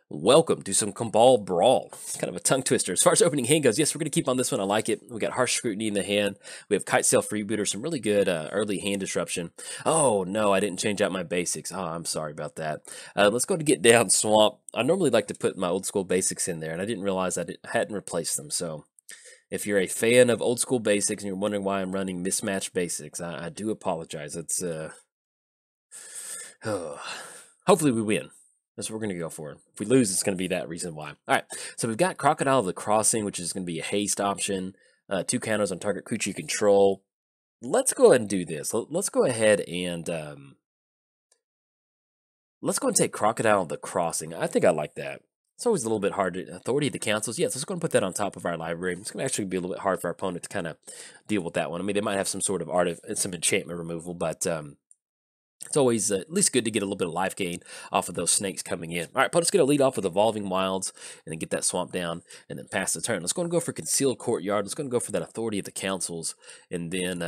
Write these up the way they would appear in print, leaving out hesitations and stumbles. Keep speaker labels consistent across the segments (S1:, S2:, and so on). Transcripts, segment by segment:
S1: Welcome to some Kambal Brawl. It's kind of a tongue twister. As far as opening hand goes, yes, we're going to keep on this one. I like it. We got Harsh Scrutiny in the hand. We have Kite Sail Freebooter, some really good early hand disruption. Oh, no, I didn't change out my basics. Oh, I'm sorry about that. Let's go to Get Down Swamp. I normally like to put my old school basics in there, and I didn't realize I hadn't replaced them. So if you're a fan of old school basics and you're wondering why I'm running mismatched basics, I do apologize. It's, hopefully we win. That's what we're going to go for. If we lose, it's going to be that reason why. All right, so we've got Crocodile of the Crossing, which is going to be a haste option. 2 counters on target creature you control. Let's go ahead and do this. Let's go ahead and take Crocodile of the Crossing. I think I like that. It's always a little bit hard to Authority of the Councils. Yes, let's go and put that on top of our library. It's going to actually be a little bit hard for our opponent to kind of deal with that one. I mean, they might have some sort of some enchantment removal, but it's always at least good to get a little bit of life gain off of those snakes coming in. All right, opponent's going to lead off with Evolving Wilds and then get that swamp down and then pass the turn. Let's go and go for Concealed Courtyard. Let's go and go for that Authority of the Councils, and then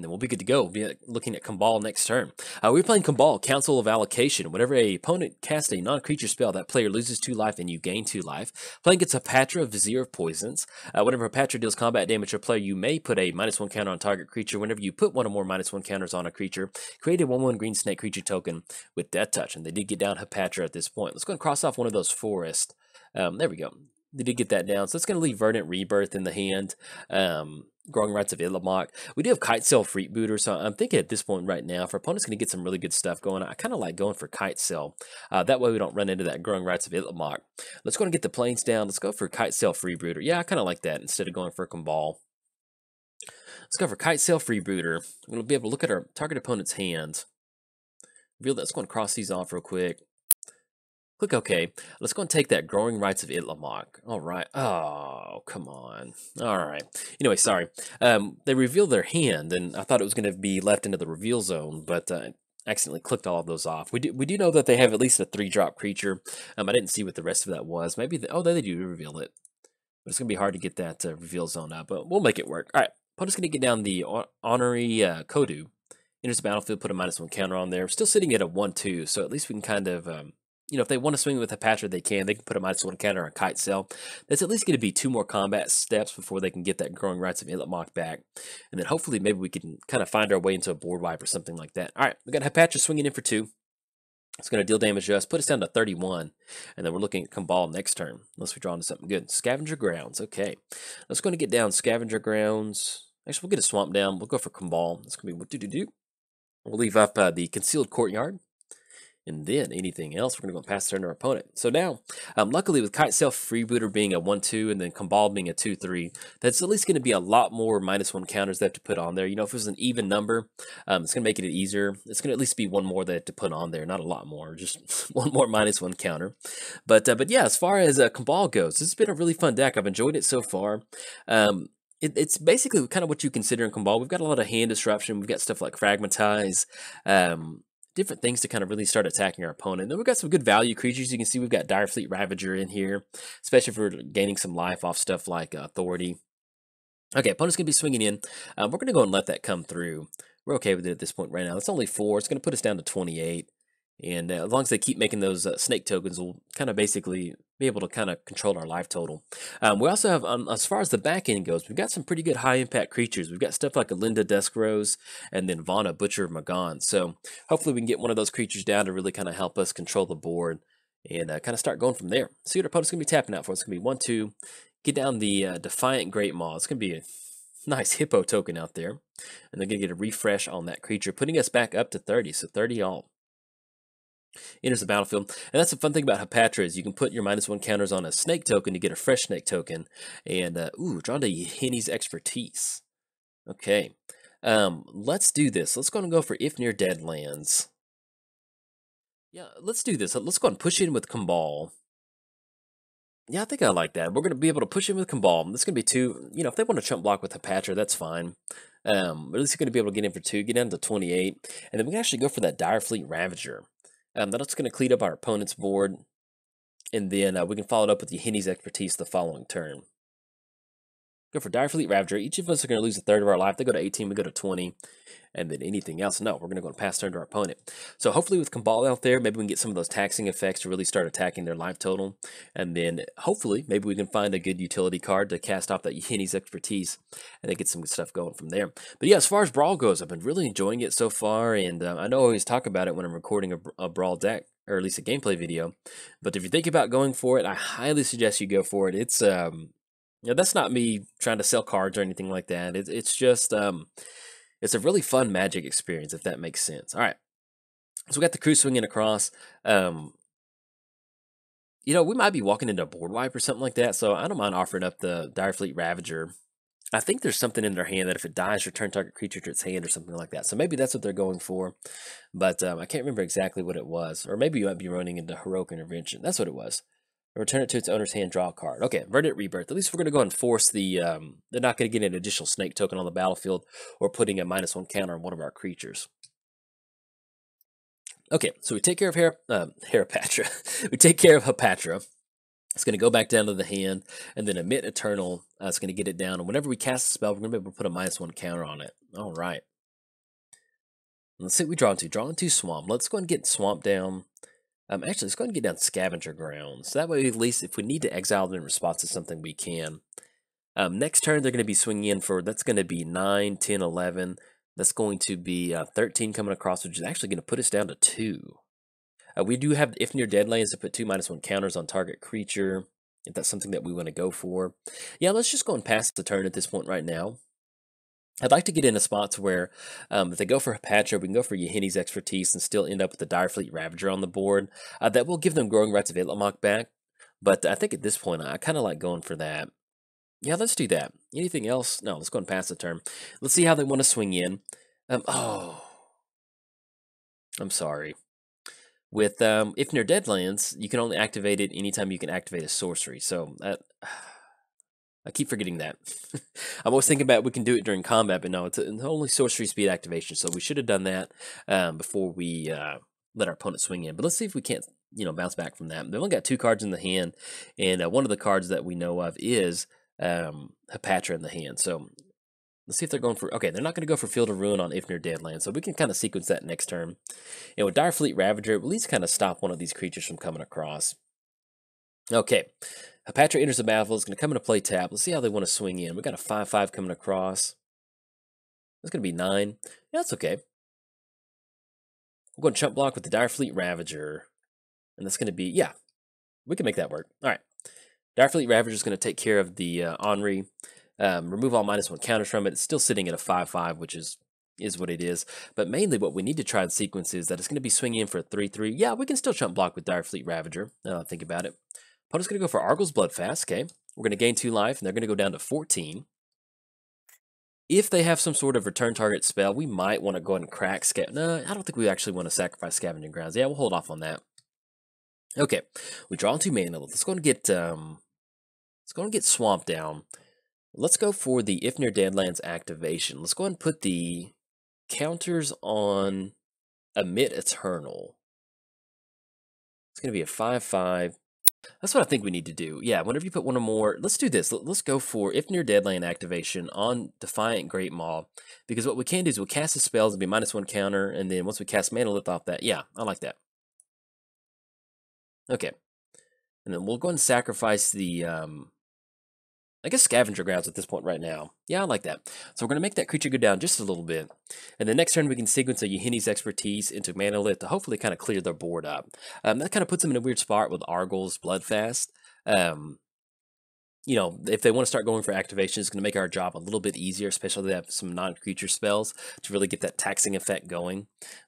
S1: we'll be good to go. We'll be looking at Kambal next turn. We're playing Kambal, Council of Allocation. Whenever a opponent casts a non-creature spell, that player loses 2 life and you gain 2 life. Playing against Hapatra, Vizier of Poisons. Whenever Hapatra deals combat damage to a player, you may put a -1 counter on target creature. Whenever you put 1 or more -1 counters on a creature, create a 1/1 green snake creature token with Death Touch. And they did get down Hapatra at this point. Let's go and cross off one of those forests. There we go. They did get that down, so it's going to leave Verdant Rebirth in the hand. Growing Rights of Itlimoc. We do have Kite Sail Freebooter, so I'm thinking at this point right now, if our opponent's going to get some really good stuff going, I kind of like going for Kite Sail. That way we don't run into that Growing Rights of Itlimoc. Let's go and get the planes down. Let's go for Kite Sail Freebooter. Yeah, I kind of like that instead of going for Kambal. Let's go for Kite Sail Freebooter. We're going to be able to look at our target opponent's hands. Let's go and cross these off real quick. Click OK. Let's go and take that Growing Rights of Itlimoc. All right. Oh, come on. All right. Anyway, sorry. They revealed their hand, and I thought it was going to be left into the reveal zone, but accidentally clicked all of those off. We do know that they have at least a 3-drop creature. I didn't see what the rest of that was. Maybe they do reveal it, but it's going to be hard to get that reveal zone up. But we'll make it work. All right. Opponent's going to get down the Honorary Kodu. Enters the battlefield, put a -1 counter on there. Still sitting at a 1/2, so at least we can kind of if they want to swing with Hapatra, they can. They can put a -1 counter on Kite Sail. That's at least going to be 2 more combat steps before they can get that Growing Rights of Itlimoc back. And then hopefully maybe we can kind of find our way into a board wipe or something like that. All right, we got Hapatra swinging in for 2. It's going to deal damage to us, put us down to 31. And then we're looking at Kambal next turn, unless we draw into something good. Scavenger Grounds, okay. Let's go and get down Scavenger Grounds. Actually, we'll get a Swamp down. We'll go for Kambal. It's going to be what We'll leave up the Concealed Courtyard. And then anything else, we're going to go pass turn to our opponent. So now, luckily with Kite Sail Freebooter being a 1/2 and then Kambal being a 2/3, that's at least going to be a lot more -1 counters they have to put on there. If it was an even number, it's going to make it easier. It's going to at least be 1 more they have to put on there, not a lot more, just 1 more -1 counter. But yeah, as far as Kambal goes, it's been a really fun deck. I've enjoyed it so far. It's basically kind of what you consider in Kambal. We've got a lot of hand disruption. We've got stuff like Fragmentize, different things to kind of really start attacking our opponent. Then we've got some good value creatures. You can see we've got Direfleet Ravager in here, especially if we're gaining some life off stuff like Authority. Okay, opponent's going to be swinging in. We're going to go and let that come through. We're okay with it at this point right now. It's only 4. It's going to put us down to 28. And as long as they keep making those snake tokens, we'll kind of basically be able to kind of control our life total. We also have, as far as the back end goes, we've got some pretty good high impact creatures. We've got stuff like Alinda Dusk Rose and then Vana Butcher of Magan. So hopefully we can get one of those creatures down to really kind of help us control the board and kind of start going from there. See what our opponent's going to be tapping out for. It's going to be 1/2. Get down the Defiant Great Maw. It's going to be a nice hippo token out there. And they're going to get a refresh on that creature, putting us back up to 30. So 30 all. Enters the battlefield. And that's the fun thing about Hapatra is you can put your -1 counters on a snake token to get a fresh snake token. And, draw to Henny's Expertise. Okay. Let's do this. Let's go and go for If Near Dead lands. Yeah, let's do this. Let's go and push in with Kambal. Yeah, I think I like that. We're going to be able to push in with Kambal. This is going to be 2. If they want to chump block with Hapatra, that's fine. At least you're going to be able to get in for 2, get down to 28. And then we can actually go for that Direfleet Ravager. That's going to clean up our opponent's board, and then we can follow it up with the Henny's Expertise the following turn. Go for Dire Fleet Ravager. Each of us are going to lose a third of our life. They go to 18, we go to 20. And then anything else, no, we're going to go and pass turn to our opponent. So hopefully with Kambal out there, maybe we can get some of those taxing effects to really start attacking their life total. And then hopefully, maybe we can find a good utility card to cast off that Yeni's expertise and then get some good stuff going from there. But yeah, as far as Brawl goes, I've been really enjoying it so far. And I know I always talk about it when I'm recording a Brawl deck, or at least a gameplay video. But if you think about going for it, I highly suggest you go for it. It's, that's not me trying to sell cards or anything like that. It's just, it's a really fun Magic experience, if that makes sense. All right, so we got the crew swinging across. We might be walking into a board wipe or something like that, so I don't mind offering up the Dire Fleet Ravager. I think there's something in their hand that if it dies, return target creature to its hand or something like that. So maybe that's what they're going for, but I can't remember exactly what it was. Or maybe you might be running into Heroic Intervention. That's what it was. Return it to its owner's hand, draw a card. Okay, Verdant Rebirth. At least we're going to go and force the, they're not going to get an additional snake token on the battlefield or putting a -1 counter on one of our creatures. Okay, so we take care of Hapatra. We take care of Hapatra. It's going to go back down to the hand, and then Emit Eternal. It's going to get it down, and whenever we cast a spell, we're going to be able to put a -1 counter on it. All right. Let's see what we draw into. Draw into Swamp. Let's go and get Swamp down. Actually, let's go ahead and get down Scavenger Grounds. So that way, at least if we need to exile them in response to something, we can. Next turn, they're going to be swinging in for, that's going to be 9, 10, 11. That's going to be 13 coming across, which is actually going to put us down to 2. We do have, if near Deadlands, to put 2 -1 counters on target creature, if that's something that we want to go for. Yeah, let's just go and pass the turn at this point right now. I'd like to get in a spot to where if they go for Hapatra, we can go for Yeni's expertise and still end up with the Dire Fleet Ravager on the board. That will give them Growing Rights of Itlimoc back, but I think at this point I kind of like going for that. Yeah, let's do that. Anything else? No, let's go and pass the turn. Let's see how they want to swing in. I'm sorry. With if near Deadlands, you can only activate it anytime you can activate a sorcery. So I keep forgetting that. I'm always thinking about we can do it during combat, but no, it's only sorcery speed activation. So we should have done that before we let our opponent swing in. But let's see if we can't, bounce back from that. They've only got 2 cards in the hand, and one of the cards that we know of is Hapatra in the hand. So let's see if they're going for. Okay, they're not going to go for Field of Ruin on if near Deadlands, so we can kind of sequence that next turn. And with Dire Fleet Ravager, at least kind of stop one of these creatures from coming across. Okay. Hapatra enters the battlefield. It's going to come into play tap. Let's see how they want to swing in. We got a 5/5 coming across. That's going to be 9. Yeah, that's okay. We're going to chump block with the Dire Fleet Ravager. And that's going to be, yeah, we can make that work. All right. Dire Fleet Ravager is going to take care of the Henri. Remove all -1 counters from it. It's still sitting at a 5/5, which is what it is. But mainly what we need to try and sequence is that it's going to be swinging in for a 3/3. Yeah, we can still chump block with Dire Fleet Ravager. Think about it. Opponent's going to go for Argyl's Bloodfast. Okay, we're going to gain 2 life, and they're going to go down to 14. If they have some sort of return target spell, we might want to go ahead and crack No, I don't think we actually want to sacrifice Scavenging Grounds. Yeah, we'll hold off on that. Okay, we draw 2 mana. Let's go and get Swamp down. Let's go for the If Near Deadlands activation. Let's go ahead and put the counters on Emit Eternal. It's going to be a 5/5. That's what I think we need to do. Yeah, whenever you put one or more, let's do this. Let's go for If Near Deadland activation on Defiant Great Maw, because what we can do is we'll cast the spells and be -1 counter, and then once we cast Manalith off that, yeah, I like that. Okay, and then we'll go ahead and sacrifice the, I guess Scavenger Grounds at this point right now. Yeah, I like that. So we're going to make that creature go down just a little bit. And the next turn we can sequence a Yeni's expertise into Manalith to hopefully kind of clear their board up. That kind of puts them in a weird spot with Argyl's Bloodfast. If they want to start going for activation, it's going to make our job a little bit easier, especially if they have some non-creature spells to really get that taxing effect going.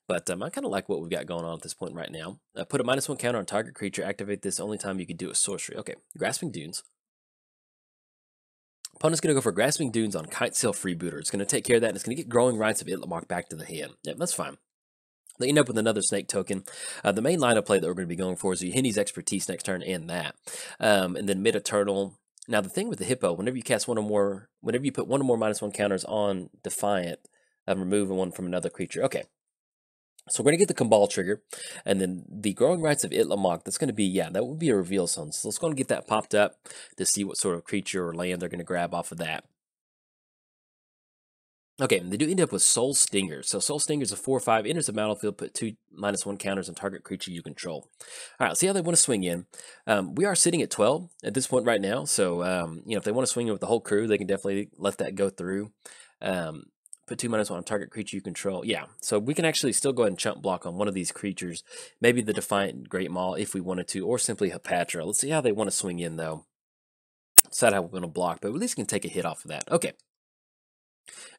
S1: But I kind of like what we've got going on at this point right now. Put a -1 counter on target creature. Activate this only time you can do a sorcery. Okay, Grasping Dunes. Opponent's going to go for Grasping Dunes on Kitesail Freebooter. It's going to take care of that, and it's going to get Growing Rights of Itlimoc back to the hand. Yeah, that's fine. They end up with another snake token. The main lineup play that we're going to be going for is Yeni's expertise next turn and that. And then Mid Eternal. Now, the thing with the Hippo, whenever you put one or more -1 counters on Defiant, remove one from another creature. Okay. So we're going to get the Kambal trigger, and then the Growing Rights of Itlimoc, that's going to be, yeah, that would be a reveal zone. So let's go and get that popped up to see what sort of creature or land they're going to grab off of that. Okay, and they do end up with Soul Stinger. So Soul Stinger is a 4/5, enters the battlefield, put two -1 counters on target creature you control. All right, let's see how they want to swing in. We are sitting at 12 at this point right now, so if they want to swing in with the whole crew, they can definitely let that go through. Um, put two -1 on target creature you control. Yeah, so we can actually still go ahead and chump block on one of these creatures, maybe the Defiant Great Maw if we wanted to, or simply Hapatra. Let's see how they want to swing in though. Decide how we're going to block, but at least we can take a hit off of that. Okay.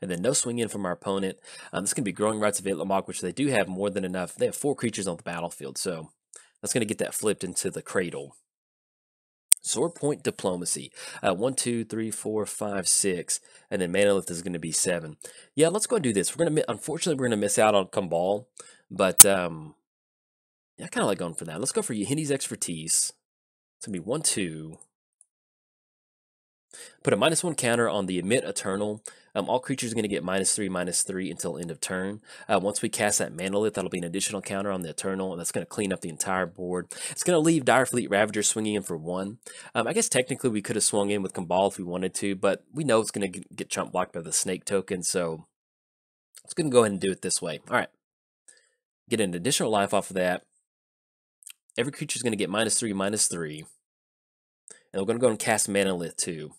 S1: And then no swing in from our opponent. This is going to be Growing Rites of Itlamok, which they do have more than enough. They have 4 creatures on the battlefield, so that's going to get that flipped into the cradle. Sword Point Diplomacy. 1, 2, 3, 4, 5, 6. And then Manolith is going to be 7. Yeah, let's go and do this. We're going to, unfortunately, we're going to miss out on Kambal, but yeah, I kind of like going for that. Let's go for Yahini's Expertise. It's going to be 1, 2. Put a -1 counter on the Emit Eternal. All creatures are going to get -3/-3 until end of turn. Once we cast that Manolith, that'll be an additional counter on the Eternal, and that's going to clean up the entire board. It's going to leave Direfleet Ravager swinging in for 1. I guess technically we could have swung in with Kambal if we wanted to, but we know it's going to get chump blocked by the Snake token, so it's going to go ahead and do it this way. All right. Get an additional life off of that. Every creature is going to get -3/-3. And we're going to go and cast Manolith too.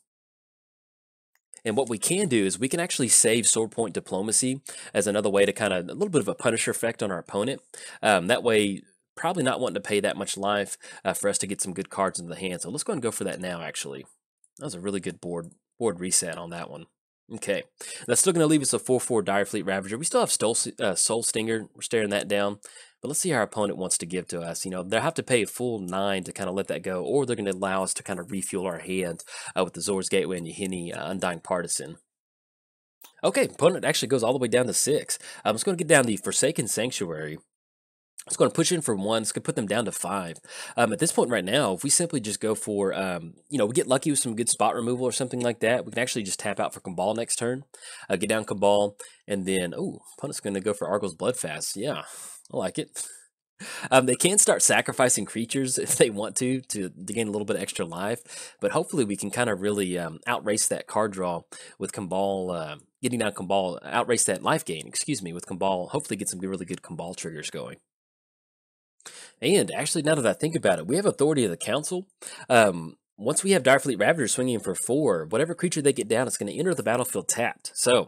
S1: And what we can do is we can actually save Sword Point Diplomacy as another way to kind of a little bit of a punisher effect on our opponent. That way, probably not wanting to pay that much life for us to get some good cards into the hand. So let's go and go for that now, actually. That was a really good board reset on that one. Okay, that's still going to leave us a 4/4 Direfleet Ravager. We still have Soul Stinger. We're staring that down. But let's see how our opponent wants to give to us. They'll have to pay a full 9 to kind of let that go, or they're going to allow us to kind of refuel our hand with the Zor's Gateway and Yahini Undying Partisan. Okay, opponent actually goes all the way down to 6. I'm just going to get down the Forsaken Sanctuary. It's going to push in for 1. It's going to put them down to 5. At this point right now, if we simply just go for, we get lucky with some good spot removal or something like that, we can actually just tap out for Kambal next turn. Get down Kambal, and then, opponent's going to go for Argyl's Bloodfast. Yeah, I like it. They can start sacrificing creatures if they want to gain a little bit of extra life, but hopefully we can kind of really outrace that card draw with Kambal, getting down Kambal, outrace that life gain, excuse me, with Kambal, hopefully get some really good Kambal triggers going. And actually, now that I think about it, we have Authority of the Council. Once we have Direfleet Ravager swinging in for 4, whatever creature they get down, it's going to enter the battlefield tapped. So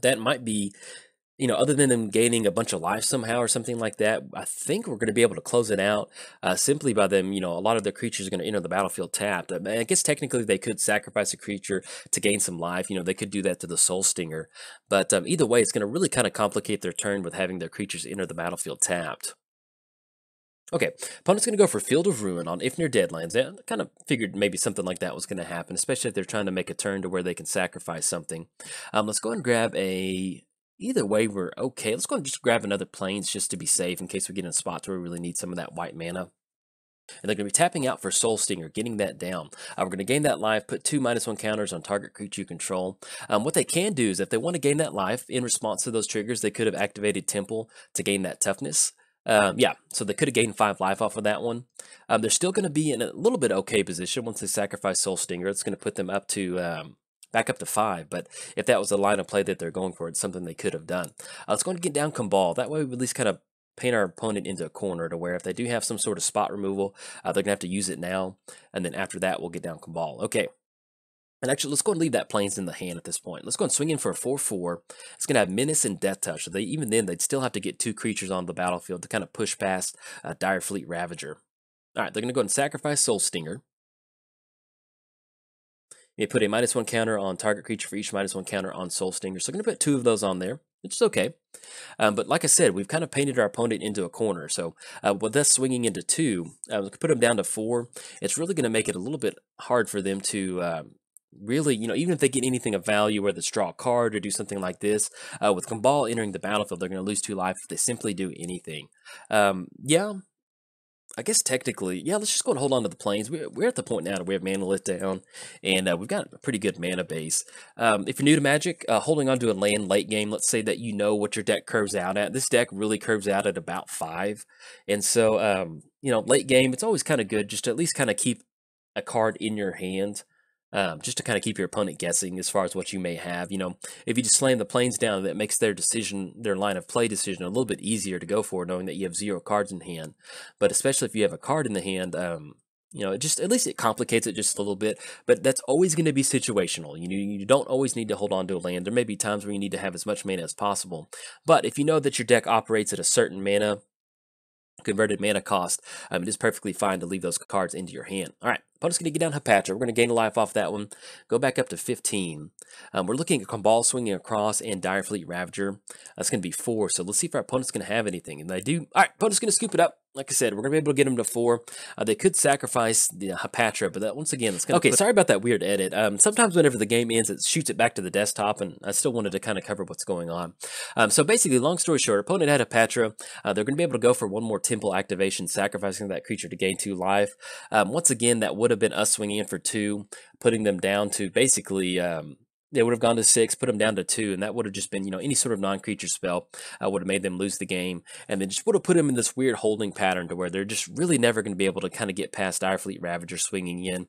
S1: that might be, other than them gaining a bunch of life somehow or something like that, I think we're going to be able to close it out simply by them, a lot of their creatures are going to enter the battlefield tapped. I guess technically they could sacrifice a creature to gain some life. They could do that to the Soul Stinger. But either way, it's going to really kind of complicate their turn with having their creatures enter the battlefield tapped. Okay, opponent's going to go for Field of Ruin on if near Deadlands. I kind of figured maybe something like that was going to happen, especially if they're trying to make a turn to where they can sacrifice something. Let's go and grab a... Either way, we're okay. Let's go and just grab another Plains just to be safe in case we get in a spot where we really need some of that white mana. And they're going to be tapping out for Soul Stinger, getting that down. We're going to gain that life, put 2 -1 counters on target creature you control. What they can do is if they want to gain that life in response to those triggers, they could have activated Temple to gain that toughness. Yeah, so they could have gained 5 life off of that one. They're still going to be in a little bit okay position once they sacrifice Soul Stinger. It's going to put them up to back up to 5. But if that was the line of play that they're going for, it's something they could have done. Let's go and get down Kambal. That way we at least kind of paint our opponent into a corner to where if they do have some sort of spot removal, they're going to have to use it now. And then after that, we'll get down Kambal. Okay. And actually, let's go and leave that Plains in the hand at this point. Let's go and swing in for a 4/4. It's going to have Menace and Death Touch. So even then, they'd still have to get 2 creatures on the battlefield to kind of push past Direfleet Ravager. All right, they're going to go and sacrifice Soul Stinger. You put a -1 counter on target creature for each -1 counter on Soul Stinger. So I'm going to put 2 of those on there, which is okay. But like I said, we've kind of painted our opponent into a corner. So with us swinging into 2, we could put them down to 4. It's really going to make it a little bit hard for them to... really, even if they get anything of value, whether it's draw a card or do something like this, with Kambal entering the battlefield, they're going to lose 2 life if they simply do anything. Yeah, I guess technically, yeah, let's just go and hold on to the Plains. We're at the point now that we have Manolith down, and we've got a pretty good mana base. If you're new to Magic, holding on to a land late game, let's say that you know what your deck curves out at. This deck really curves out at about 5, and so, late game, it's always kind of good just to at least kind of keep a card in your hand. just to kind of keep your opponent guessing as far as what you may have. You know, if you just slam the planes down, that makes their decision, their line of play decision, a little bit easier to go for, knowing that you have 0 cards in hand. But especially if you have a card in the hand, you know, it just, at least it complicates it just a little bit. But that's always going to be situational. You don't always need to hold on to a land. There may be times where you need to have as much mana as possible. But if you know that your deck operates at a certain mana converted mana cost, it is perfectly fine to leave those cards into your hand. All right, opponent's going to get down Hapatra. We're going to gain a life off that one. Go back up to 15. We're looking at Kambal swinging across and Direfleet Ravager. That's going to be 4. So let's see if our opponent's going to have anything. And they do. All right, opponent's going to scoop it up. Like I said, we're going to be able to get them to 4. They could sacrifice the Hapatra, but that once again, it's going to... Okay, sorry about that weird edit. Sometimes whenever the game ends, it shoots it back to the desktop, and I still wanted to kind of cover what's going on. So basically, long story short, opponent had Hapatra. They're going to be able to go for one more Temple activation, sacrificing that creature to gain 2 life. Once again, that would have been us swinging in for 2, putting them down to basically... they would have gone to 6, put them down to 2, and that would have just been, you know, any sort of non-creature spell would have made them lose the game, and then just would have put them in this weird holding pattern to where they're just really never going to be able to kind of get past Direfleet Ravager swinging in,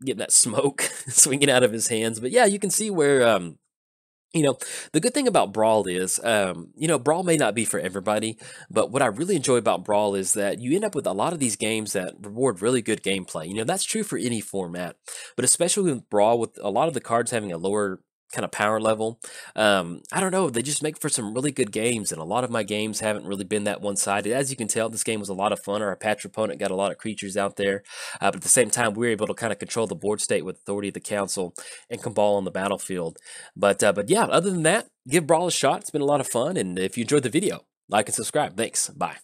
S1: getting that smoke swinging out of his hands. But yeah, you can see where... you know, the good thing about Brawl is, you know, Brawl may not be for everybody, but what I really enjoy about Brawl is that you end up with a lot of these games that reward really good gameplay. You know, that's true for any format, but especially with Brawl, with a lot of the cards having a lower kind of power level, I don't know, they just make for some really good games, and a lot of my games haven't really been that one-sided. As you can tell, this game was a lot of fun. Our patch opponent got a lot of creatures out there, but at the same time, we were able to kind of control the board state with Authority of the Council and Kambal on the battlefield. But yeah, other than that, give Brawl a shot. It's been a lot of fun, and if you enjoyed the video, like and subscribe. Thanks. Bye.